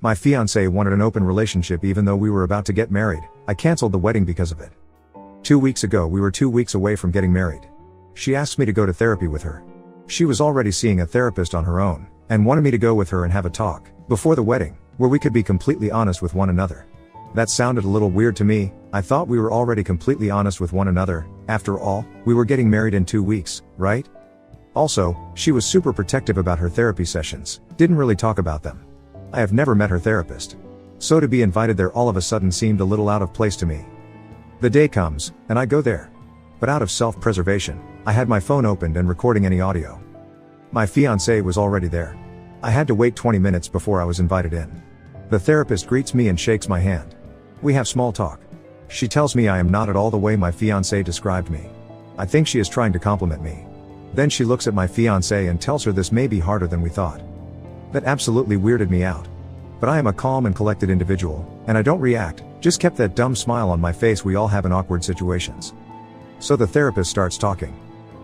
My fiancé wanted an open relationship even though we were about to get married. I canceled the wedding because of it. 2 weeks ago we were 2 weeks away from getting married. She asked me to go to therapy with her. She was already seeing a therapist on her own, and wanted me to go with her and have a talk, before the wedding, where we could be completely honest with one another. That sounded a little weird to me. I thought we were already completely honest with one another. After all, we were getting married in 2 weeks, right? Also, she was super protective about her therapy sessions, didn't really talk about them. I have never met her therapist. So to be invited there all of a sudden seemed a little out of place to me. The day comes, and I go there. But out of self-preservation, I had my phone opened and recording any audio. My fiancé was already there. I had to wait 20 minutes before I was invited in. The therapist greets me and shakes my hand. We have small talk. She tells me I am not at all the way my fiancé described me. I think she is trying to compliment me. Then she looks at my fiancé and tells her this may be harder than we thought. That absolutely weirded me out. But I am a calm and collected individual, and I don't react, just kept that dumb smile on my face we all have in awkward situations. So the therapist starts talking.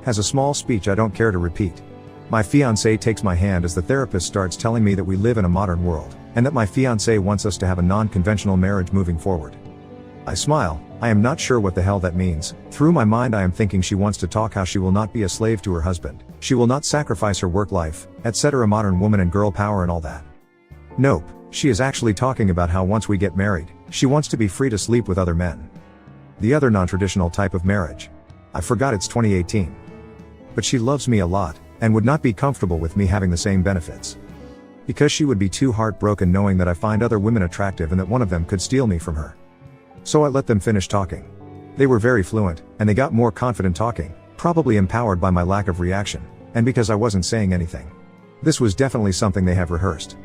Has a small speech I don't care to repeat. My fiancé takes my hand as the therapist starts telling me that we live in a modern world, and that my fiancé wants us to have a non-conventional marriage moving forward. I smile. I am not sure what the hell that means. Through my mind I am thinking she wants to talk how she will not be a slave to her husband, she will not sacrifice her work life, etc. modern woman and girl power and all that. Nope, she is actually talking about how once we get married, she wants to be free to sleep with other men. The other non-traditional type of marriage. I forgot it's 2018. But she loves me a lot, and would not be comfortable with me having the same benefits. Because she would be too heartbroken knowing that I find other women attractive and that one of them could steal me from her. So I let them finish talking. They were very fluent, and they got more confident talking, probably empowered by my lack of reaction, and because I wasn't saying anything. This was definitely something they have rehearsed.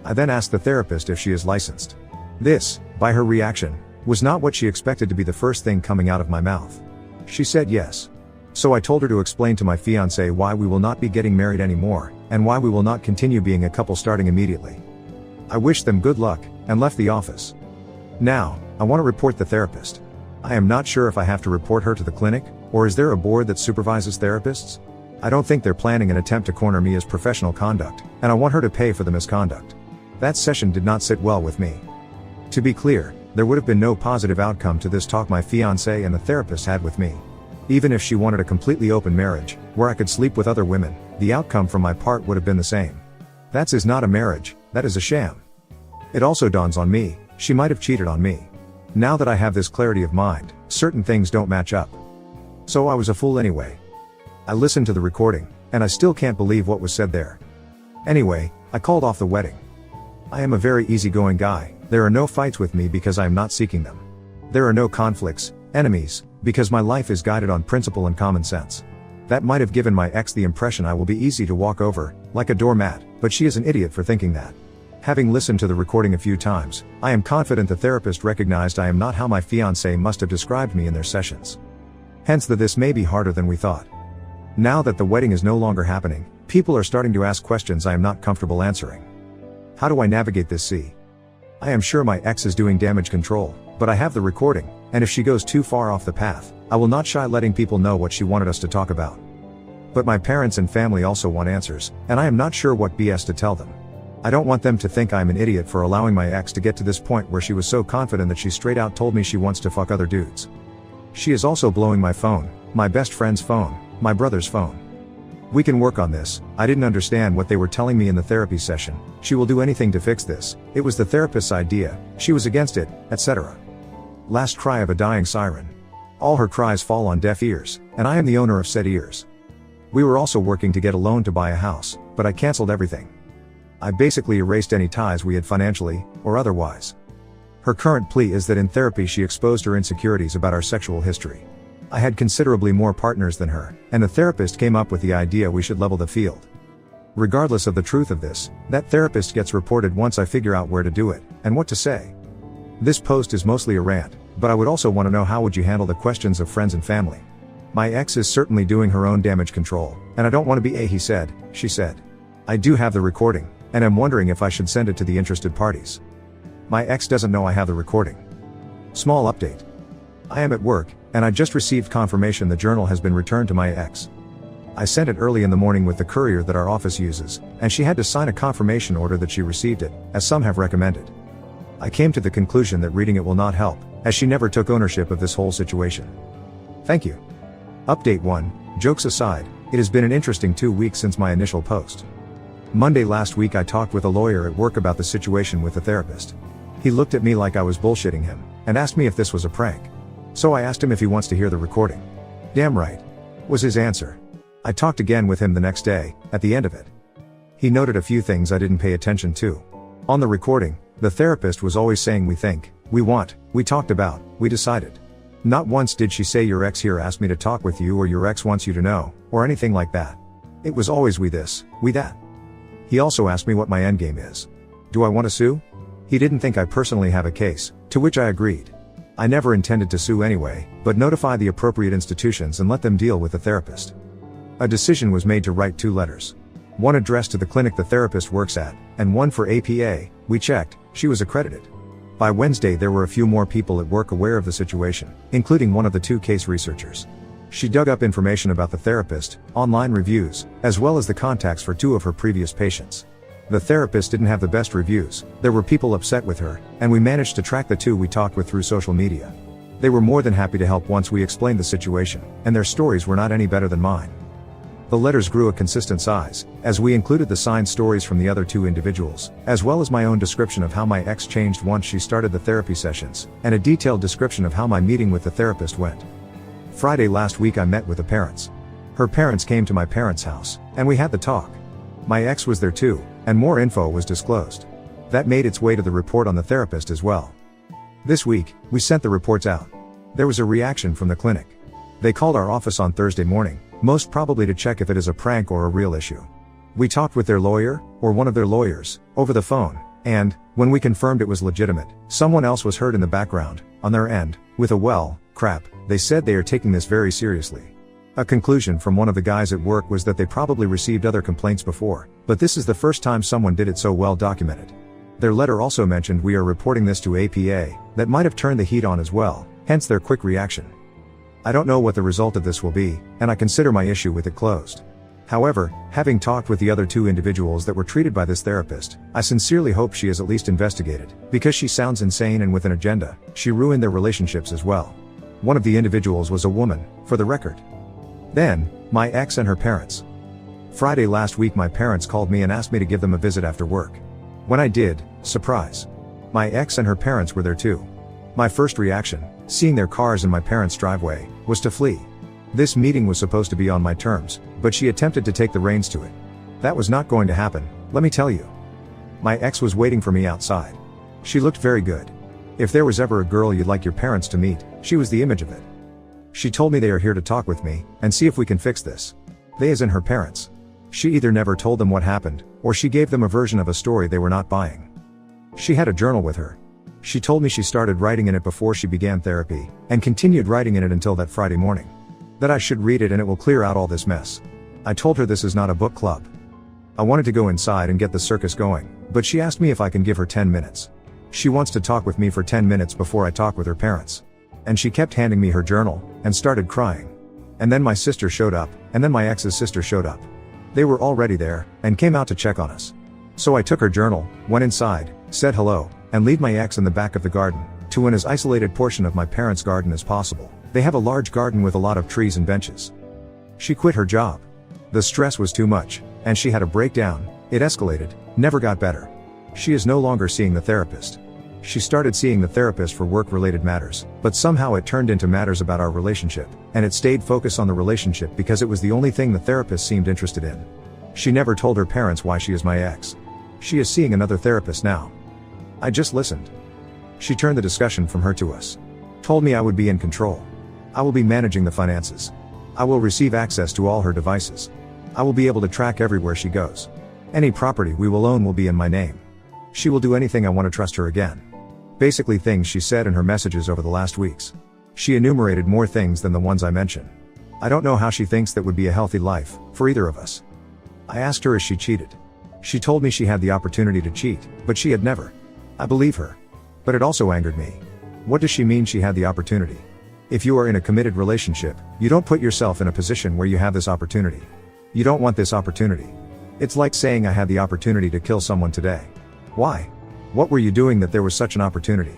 I then asked the therapist if she is licensed. This, by her reaction, was not what she expected to be the first thing coming out of my mouth. She said yes. So I told her to explain to my fiancé why we will not be getting married anymore, and why we will not continue being a couple starting immediately. I wished them good luck, and left the office. Now, I want to report the therapist. I am not sure if I have to report her to the clinic, or is there a board that supervises therapists? I don't think they're planning an attempt to corner me as professional conduct, and I want her to pay for the misconduct. That session did not sit well with me. To be clear, there would have been no positive outcome to this talk my fiancé and the therapist had with me. Even if she wanted a completely open marriage, where I could sleep with other women, the outcome from my part would have been the same. That is not a marriage, that is a sham. It also dawns on me, she might have cheated on me. Now that I have this clarity of mind, certain things don't match up. So I was a fool anyway. I listened to the recording, and I still can't believe what was said there. Anyway, I called off the wedding. I am a very easygoing guy, there are no fights with me because I am not seeking them. There are no conflicts, enemies, because my life is guided on principle and common sense. That might have given my ex the impression I will be easy to walk over, like a doormat, but she is an idiot for thinking that. Having listened to the recording a few times, I am confident the therapist recognized I am not how my fiancé must have described me in their sessions. Hence this may be harder than we thought. Now that the wedding is no longer happening, people are starting to ask questions I am not comfortable answering. How do I navigate this sea? I am sure my ex is doing damage control, but I have the recording, and if she goes too far off the path, I will not shy letting people know what she wanted us to talk about. But my parents and family also want answers, and I am not sure what BS to tell them. I don't want them to think I am an idiot for allowing my ex to get to this point where she was so confident that she straight out told me she wants to fuck other dudes. She is also blowing my phone, my best friend's phone, my brother's phone. We can work on this. I didn't understand what they were telling me in the therapy session. She will do anything to fix this. It was the therapist's idea. She was against it, etc. Last cry of a dying siren. All her cries fall on deaf ears, and I am the owner of said ears. We were also working to get a loan to buy a house, but I canceled everything. I basically erased any ties we had financially, or otherwise. Her current plea is that in therapy she exposed her insecurities about our sexual history. I had considerably more partners than her, and the therapist came up with the idea we should level the field. Regardless of the truth of this, that therapist gets reported once I figure out where to do it, and what to say. This post is mostly a rant, but I would also want to know how would you handle the questions of friends and family. My ex is certainly doing her own damage control, and I don't want to be a he said, she said. I do have the recording, and I'm wondering if I should send it to the interested parties. My ex doesn't know I have the recording. Small update. I am at work, and I just received confirmation the journal has been returned to my ex. I sent it early in the morning with the courier that our office uses, and she had to sign a confirmation order that she received it, as some have recommended. I came to the conclusion that reading it will not help, as she never took ownership of this whole situation. Thank you. Update 1. Jokes aside, it has been an interesting 2 weeks since my initial post. Monday last week I talked with a lawyer at work about the situation with the therapist. He looked at me like I was bullshitting him, and asked me if this was a prank. So I asked him if he wants to hear the recording. Damn right, was his answer. I talked again with him the next day, at the end of it. He noted a few things I didn't pay attention to. On the recording, the therapist was always saying we think, we want, we talked about, we decided. Not once did she say your ex here asked me to talk with you or your ex wants you to know, or anything like that. It was always we this, we that. He also asked me what my endgame is. Do I want to sue? He didn't think I personally have a case, to which I agreed. I never intended to sue anyway, but notify the appropriate institutions and let them deal with the therapist. A decision was made to write 2 letters. One addressed to the clinic the therapist works at, and one for APA. We checked, she was accredited. By Wednesday there were a few more people at work aware of the situation, including one of the 2 case researchers. She dug up information about the therapist, online reviews, as well as the contacts for 2 of her previous patients. The therapist didn't have the best reviews, there were people upset with her, and we managed to track the 2 we talked with through social media. They were more than happy to help once we explained the situation, and their stories were not any better than mine. The letters grew a consistent size, as we included the signed stories from the other 2 individuals, as well as my own description of how my ex changed once she started the therapy sessions, and a detailed description of how my meeting with the therapist went. Friday last week I met with the parents. Her parents came to my parents' house, and we had the talk. My ex was there too, and more info was disclosed. That made its way to the report on the therapist as well. This week, we sent the reports out. There was a reaction from the clinic. They called our office on Thursday morning, most probably to check if it is a prank or a real issue. We talked with their lawyer, or one of their lawyers, over the phone, and, when we confirmed it was legitimate, someone else was heard in the background, on their end, with a crap, they said they are taking this very seriously. A conclusion from one of the guys at work was that they probably received other complaints before, but this is the first time someone did it so well documented. Their letter also mentioned we are reporting this to APA, that might have turned the heat on as well, hence their quick reaction. I don't know what the result of this will be, and I consider my issue with it closed. However, having talked with the other 2 individuals that were treated by this therapist, I sincerely hope she is at least investigated, because she sounds insane and with an agenda. She ruined their relationships as well. One of the individuals was a woman, for the record. Then, my ex and her parents. Friday last week my parents called me and asked me to give them a visit after work. When I did, surprise. My ex and her parents were there too. My first reaction, seeing their cars in my parents' driveway, was to flee. This meeting was supposed to be on my terms, but she attempted to take the reins to it. That was not going to happen, let me tell you. My ex was waiting for me outside. She looked very good. If there was ever a girl you'd like your parents to meet, she was the image of it. She told me they are here to talk with me, and see if we can fix this. They as in her parents. She either never told them what happened, or she gave them a version of a story they were not buying. She had a journal with her. She told me she started writing in it before she began therapy, and continued writing in it until that Friday morning. That I should read it and it will clear out all this mess. I told her this is not a book club. I wanted to go inside and get the circus going, but she asked me if I can give her 10 minutes. She wants to talk with me for 10 minutes before I talk with her parents. And she kept handing me her journal, and started crying. And then my sister showed up, and then my ex's sister showed up. They were already there, and came out to check on us. So I took her journal, went inside, said hello, and lead my ex in the back of the garden, to an as isolated portion of my parents' garden as possible. They have a large garden with a lot of trees and benches. She quit her job. The stress was too much, and she had a breakdown. It escalated, never got better. She is no longer seeing the therapist. She started seeing the therapist for work-related matters, but somehow it turned into matters about our relationship, and it stayed focused on the relationship because it was the only thing the therapist seemed interested in. She never told her parents why she is my ex. She is seeing another therapist now. I just listened. She turned the discussion from her to us. Told me I would be in control. I will be managing the finances. I will receive access to all her devices. I will be able to track everywhere she goes. Any property we will own will be in my name. She will do anything I want to trust her again. Basically things she said in her messages over the last weeks. She enumerated more things than the ones I mentioned. I don't know how she thinks that would be a healthy life, for either of us. I asked her if she cheated. She told me she had the opportunity to cheat, but she had never. I believe her. But it also angered me. What does she mean she had the opportunity? If you are in a committed relationship, you don't put yourself in a position where you have this opportunity. You don't want this opportunity. It's like saying I had the opportunity to kill someone today. Why? What were you doing that there was such an opportunity?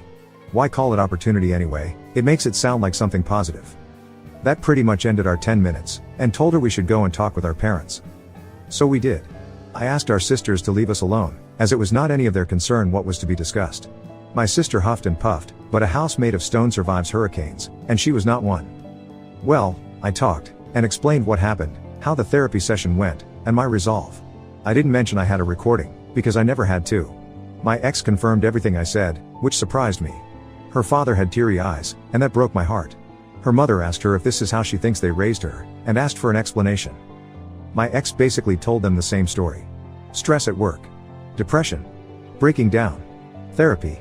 Why call it opportunity anyway? It makes it sound like something positive. That pretty much ended our 10 minutes, and told her we should go and talk with our parents. So we did. I asked our sisters to leave us alone, as it was not any of their concern what was to be discussed. My sister huffed and puffed, but a house made of stone survives hurricanes, and she was not one. Well, I talked, and explained what happened, how the therapy session went, and my resolve. I didn't mention I had a recording, because I never had to. My ex confirmed everything I said, which surprised me. Her father had teary eyes, and that broke my heart. Her mother asked her if this is how she thinks they raised her, and asked for an explanation. My ex basically told them the same story. Stress at work. Depression. Breaking down. Therapy.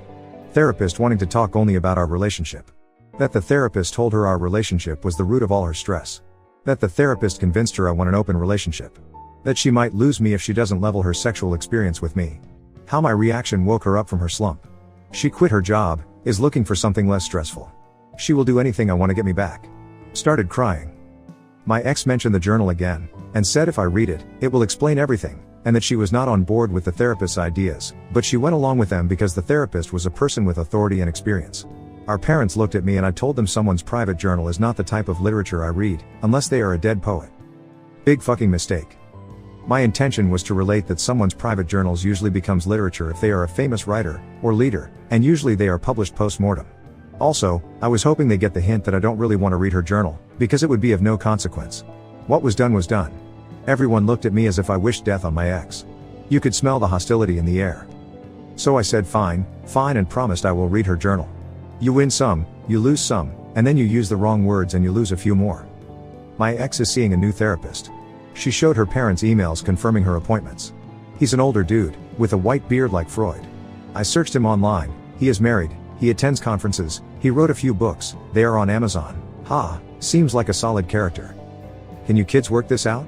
Therapist wanting to talk only about our relationship. That the therapist told her our relationship was the root of all her stress. That the therapist convinced her I want an open relationship. That she might lose me if she doesn't level her sexual experience with me. How my reaction woke her up from her slump. She quit her job, is looking for something less stressful. She will do anything I want to get me back. Started crying. My ex mentioned the journal again, and said if I read it, it will explain everything, and that she was not on board with the therapist's ideas, but she went along with them because the therapist was a person with authority and experience. Our parents looked at me and I told them someone's private journal is not the type of literature I read, unless they are a dead poet. Big fucking mistake. My intention was to relate that someone's private journals usually becomes literature if they are a famous writer, or leader, and usually they are published post-mortem. Also, I was hoping they get the hint that I don't really want to read her journal, because it would be of no consequence. What was done was done. Everyone looked at me as if I wished death on my ex. You could smell the hostility in the air. So I said fine, and promised I will read her journal. You win some, you lose some, and then you use the wrong words and you lose a few more. My ex is seeing a new therapist. She showed her parents emails confirming her appointments. He's an older dude, with a white beard like Freud. I searched him online. He is married, he attends conferences, he wrote a few books, they are on Amazon. Seems like a solid character. Can you kids work this out?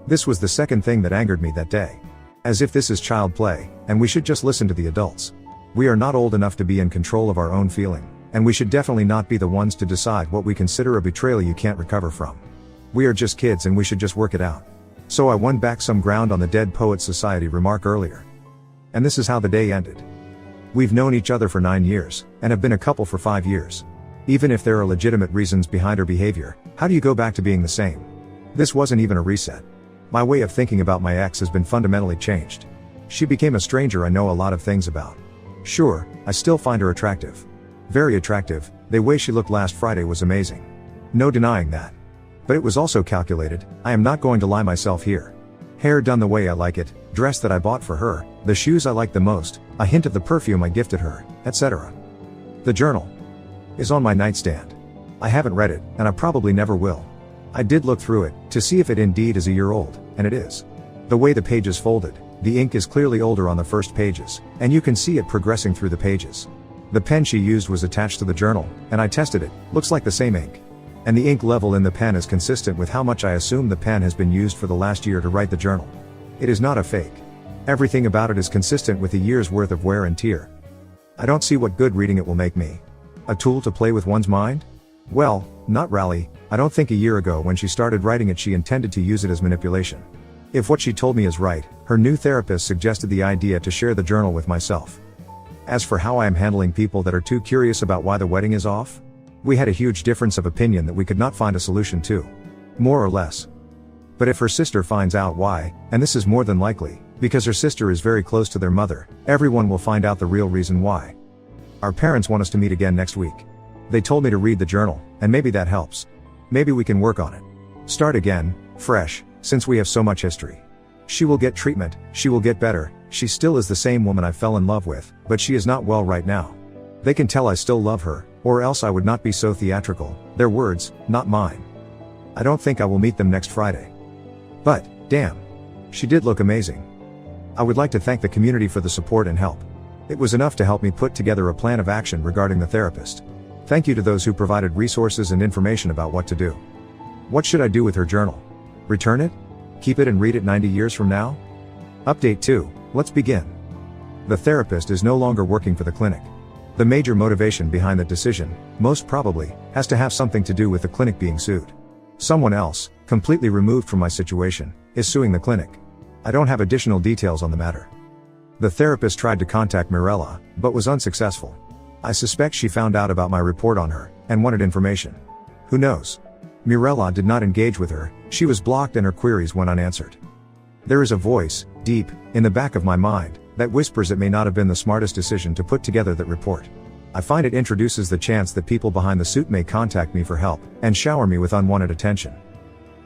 This was the second thing that angered me that day. As if this is child play, and we should just listen to the adults. We are not old enough to be in control of our own feeling, and we should definitely not be the ones to decide what we consider a betrayal you can't recover from. We are just kids and we should just work it out. So I won back some ground on the Dead Poets Society remark earlier. And this is how the day ended. We've known each other for 9 years, and have been a couple for 5 years. Even if there are legitimate reasons behind her behavior, how do you go back to being the same? This wasn't even a reset. My way of thinking about my ex has been fundamentally changed. She became a stranger I know a lot of things about. Sure, I still find her attractive. Very attractive, the way she looked last Friday was amazing. No denying that. But it was also calculated, I am not going to lie myself here. Hair done the way I like it, dress that I bought for her, the shoes I like the most, a hint of the perfume I gifted her, etc. The journal is on my nightstand. I haven't read it, and I probably never will. I did look through it, to see if it indeed is a year old, and it is. The way the pages folded, the ink is clearly older on the first pages, and you can see it progressing through the pages. The pen she used was attached to the journal, and I tested it, looks like the same ink. And the ink level in the pen is consistent with how much I assume the pen has been used for the last year to write the journal. It is not a fake. Everything about it is consistent with a year's worth of wear and tear. I don't see what good reading it will make me. A tool to play with one's mind? Well, not really. I don't think a year ago when she started writing it she intended to use it as manipulation. If what she told me is right, her new therapist suggested the idea to share the journal with myself. As for how I am handling people that are too curious about why the wedding is off, we had a huge difference of opinion that we could not find a solution to. More or less. But if her sister finds out why, and this is more than likely, because her sister is very close to their mother, everyone will find out the real reason why. Our parents want us to meet again next week. They told me to read the journal, and maybe that helps. Maybe we can work on it. Start again, fresh, since we have so much history. She will get treatment, she will get better, she still is the same woman I fell in love with, but she is not well right now. They can tell I still love her, or else I would not be so theatrical, their words, not mine. I don't think I will meet them next Friday. But, damn. She did look amazing. I would like to thank the community for the support and help. It was enough to help me put together a plan of action regarding the therapist. Thank you to those who provided resources and information about what to do. What should I do with her journal? Return it? Keep it and read it 90 years from now? Update 2, let's begin. The therapist is no longer working for the clinic. The major motivation behind that decision, most probably, has to have something to do with the clinic being sued. Someone else, completely removed from my situation, is suing the clinic. I don't have additional details on the matter. The therapist tried to contact Mirella, but was unsuccessful. I suspect she found out about my report on her, and wanted information. Who knows? Mirella did not engage with her, she was blocked and her queries went unanswered. There is a voice, deep, in the back of my mind, that whispers it may not have been the smartest decision to put together that report. I find it introduces the chance that people behind the suit may contact me for help, and shower me with unwanted attention.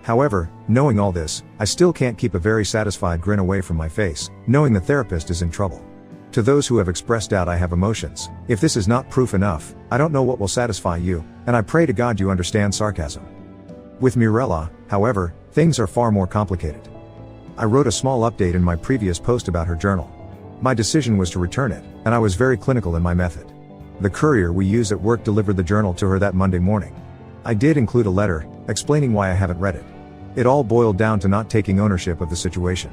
However, knowing all this, I still can't keep a very satisfied grin away from my face, knowing the therapist is in trouble. To those who have expressed doubt, I have emotions. If this is not proof enough, I don't know what will satisfy you, and I pray to God you understand sarcasm. With Mirella, however, things are far more complicated. I wrote a small update in my previous post about her journal. My decision was to return it, and I was very clinical in my method. The courier we use at work delivered the journal to her that Monday morning. I did include a letter, explaining why I haven't read it. It all boiled down to not taking ownership of the situation.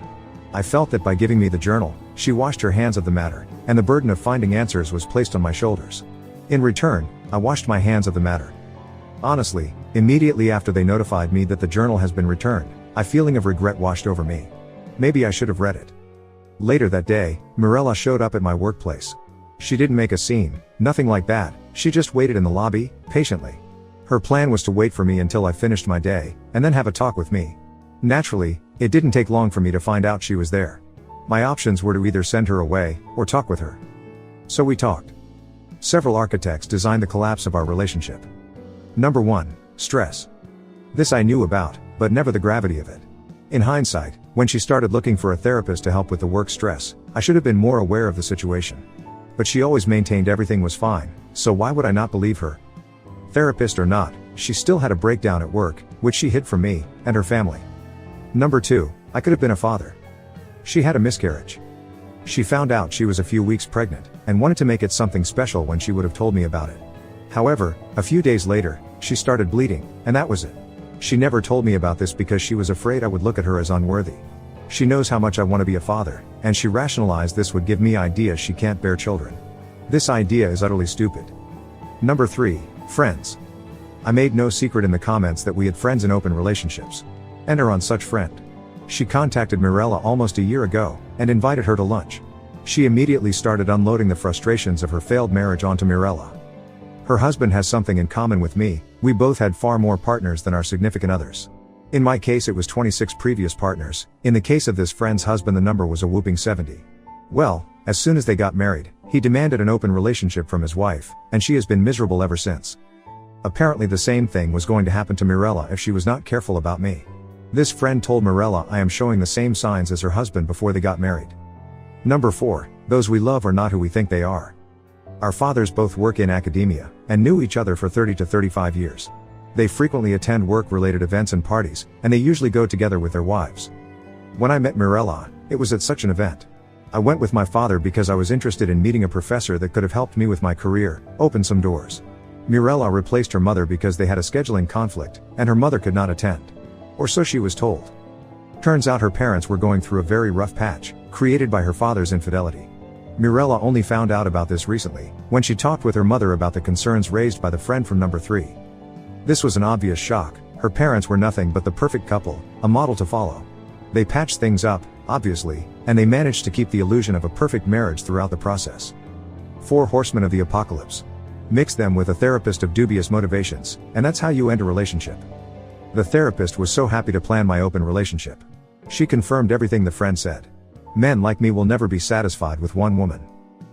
I felt that by giving me the journal, she washed her hands of the matter, and the burden of finding answers was placed on my shoulders. In return, I washed my hands of the matter. Honestly, immediately after they notified me that the journal has been returned, a feeling of regret washed over me. Maybe I should have read it. Later that day, Mirella showed up at my workplace. She didn't make a scene, nothing like that, she just waited in the lobby, patiently. Her plan was to wait for me until I finished my day, and then have a talk with me. Naturally, it didn't take long for me to find out she was there. My options were to either send her away, or talk with her. So we talked. Several architects designed the collapse of our relationship. Number 1, stress. This I knew about, but never the gravity of it. In hindsight, when she started looking for a therapist to help with the work stress, I should have been more aware of the situation. But she always maintained everything was fine, so why would I not believe her? Therapist or not, she still had a breakdown at work, which she hid from me, and her family. Number 2, I could have been a father. She had a miscarriage. She found out she was a few weeks pregnant, and wanted to make it something special when she would have told me about it. However, a few days later, she started bleeding, and that was it. She never told me about this because she was afraid I would look at her as unworthy. She knows how much I want to be a father, and she rationalized this would give me ideas she can't bear children. This idea is utterly stupid. Number 3, friends. I made no secret in the comments that we had friends in open relationships. Enter on such friend. She contacted Mirella almost a year ago, and invited her to lunch. She immediately started unloading the frustrations of her failed marriage onto Mirella. Her husband has something in common with me, we both had far more partners than our significant others. In my case it was 26 previous partners, in the case of this friend's husband the number was a whooping 70. Well, as soon as they got married, he demanded an open relationship from his wife, and she has been miserable ever since. Apparently the same thing was going to happen to Mirella if she was not careful about me. This friend told Mirella I am showing the same signs as her husband before they got married. Number 4, those we love are not who we think they are. Our fathers both work in academia, and knew each other for 30 to 35 years. They frequently attend work-related events and parties, and they usually go together with their wives. When I met Mirella, it was at such an event. I went with my father because I was interested in meeting a professor that could have helped me with my career, opened some doors. Mirella replaced her mother because they had a scheduling conflict, and her mother could not attend. Or so she was told. Turns out her parents were going through a very rough patch, created by her father's infidelity. Mirella only found out about this recently, when she talked with her mother about the concerns raised by the friend from number 3. This was an obvious shock. Her parents were nothing but the perfect couple, a model to follow. They patched things up, obviously, and they managed to keep the illusion of a perfect marriage throughout the process. 4 horsemen of the apocalypse. Mix them with a therapist of dubious motivations, and that's how you end a relationship. The therapist was so happy to plan my open relationship. She confirmed everything the friend said. Men like me will never be satisfied with one woman.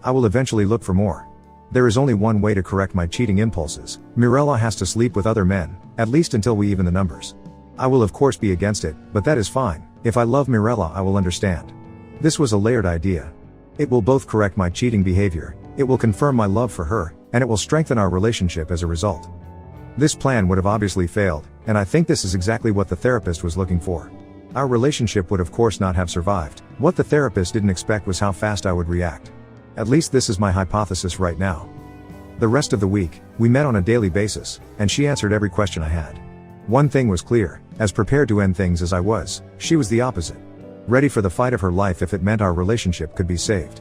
I will eventually look for more. There is only one way to correct my cheating impulses. Mirella has to sleep with other men, at least until we even the numbers. I will of course be against it, but that is fine. If I love Mirella I will understand. This was a layered idea. It will both correct my cheating behavior, it will confirm my love for her, and it will strengthen our relationship as a result. This plan would have obviously failed, and I think this is exactly what the therapist was looking for. Our relationship would of course not have survived. What the therapist didn't expect was how fast I would react. At least this is my hypothesis right now. The rest of the week, we met on a daily basis, and she answered every question I had. One thing was clear, as prepared to end things as I was, she was the opposite. Ready for the fight of her life if it meant our relationship could be saved.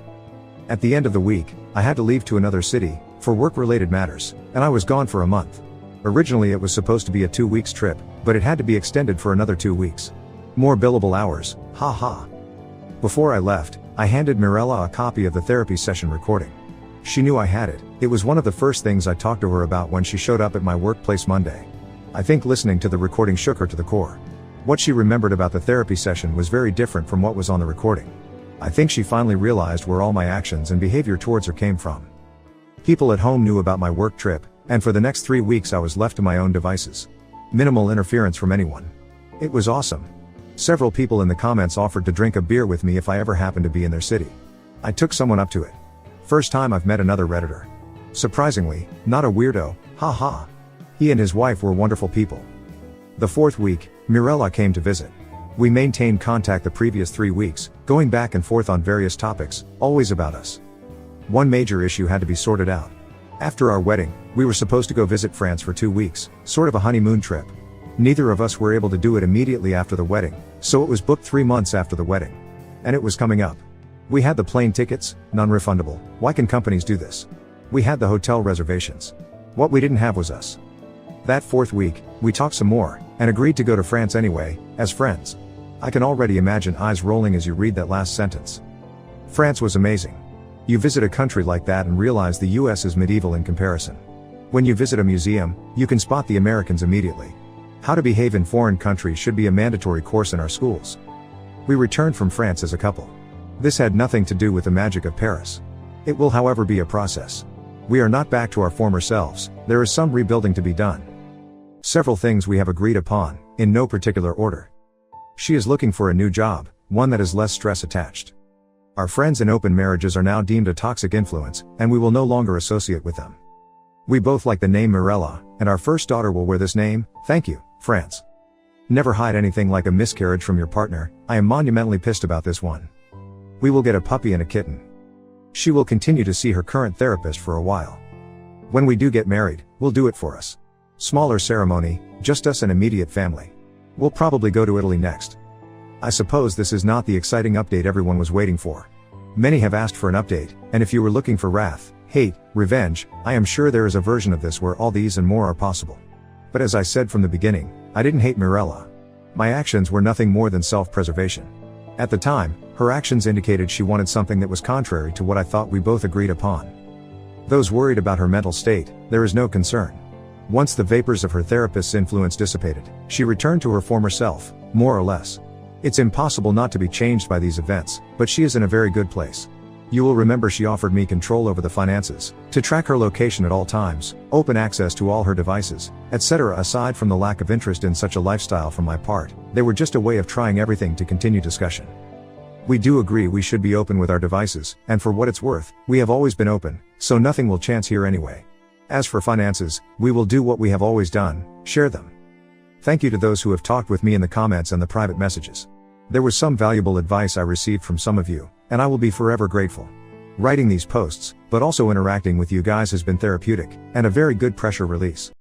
At the end of the week, I had to leave to another city, for work-related matters, and I was gone for a month. Originally it was supposed to be a 2 weeks trip, but it had to be extended for another 2 weeks. More billable hours, haha. Before I left, I handed Mirella a copy of the therapy session recording. She knew I had it. It was one of the first things I talked to her about when she showed up at my workplace Monday. I think listening to the recording shook her to the core. What she remembered about the therapy session was very different from what was on the recording. I think she finally realized where all my actions and behavior towards her came from. People at home knew about my work trip, and for the next 3 weeks I was left to my own devices. Minimal interference from anyone. It was awesome. Several people in the comments offered to drink a beer with me if I ever happened to be in their city. I took someone up to it. First time I've met another Redditor. Surprisingly, not a weirdo, haha. He and his wife were wonderful people. The 4th week, Mirella came to visit. We maintained contact the previous 3 weeks, going back and forth on various topics, always about us. One major issue had to be sorted out. After our wedding, we were supposed to go visit France for 2 weeks, sort of a honeymoon trip. Neither of us were able to do it immediately after the wedding, so it was booked 3 months after the wedding. And it was coming up. We had the plane tickets, non-refundable. Why can companies do this? We had the hotel reservations. What we didn't have was us. That 4th week, we talked some more, and agreed to go to France anyway, as friends. I can already imagine eyes rolling as you read that last sentence. France was amazing. You visit a country like that and realize the US is medieval in comparison. When you visit a museum, you can spot the Americans immediately. How to behave in foreign countries should be a mandatory course in our schools. We returned from France as a couple. This had nothing to do with the magic of Paris. It will however be a process. We are not back to our former selves, there is some rebuilding to be done. Several things we have agreed upon, in no particular order. She is looking for a new job, one that is less stress attached. Our friends in open marriages are now deemed a toxic influence, and we will no longer associate with them. We both like the name Mirella, and our first daughter will wear this name, thank you, France. Never hide anything like a miscarriage from your partner, I am monumentally pissed about this one. We will get a puppy and a kitten. She will continue to see her current therapist for a while. When we do get married, we'll do it for us. Smaller ceremony, just us and immediate family. We'll probably go to Italy next. I suppose this is not the exciting update everyone was waiting for. Many have asked for an update, and if you were looking for wrath, hate, revenge, I am sure there is a version of this where all these and more are possible. But as I said from the beginning, I didn't hate Mirella. My actions were nothing more than self-preservation. At the time, her actions indicated she wanted something that was contrary to what I thought we both agreed upon. Those worried about her mental state, there is no concern. Once the vapors of her therapist's influence dissipated, she returned to her former self, more or less. It's impossible not to be changed by these events, but she is in a very good place. You will remember she offered me control over the finances, to track her location at all times, open access to all her devices, etc. Aside from the lack of interest in such a lifestyle from my part, they were just a way of trying everything to continue discussion. We do agree we should be open with our devices, and for what it's worth, we have always been open, so nothing will chance here anyway. As for finances, we will do what we have always done, share them. Thank you to those who have talked with me in the comments and the private messages. There was some valuable advice I received from some of you, and I will be forever grateful. Writing these posts, but also interacting with you guys has been therapeutic, and a very good pressure release.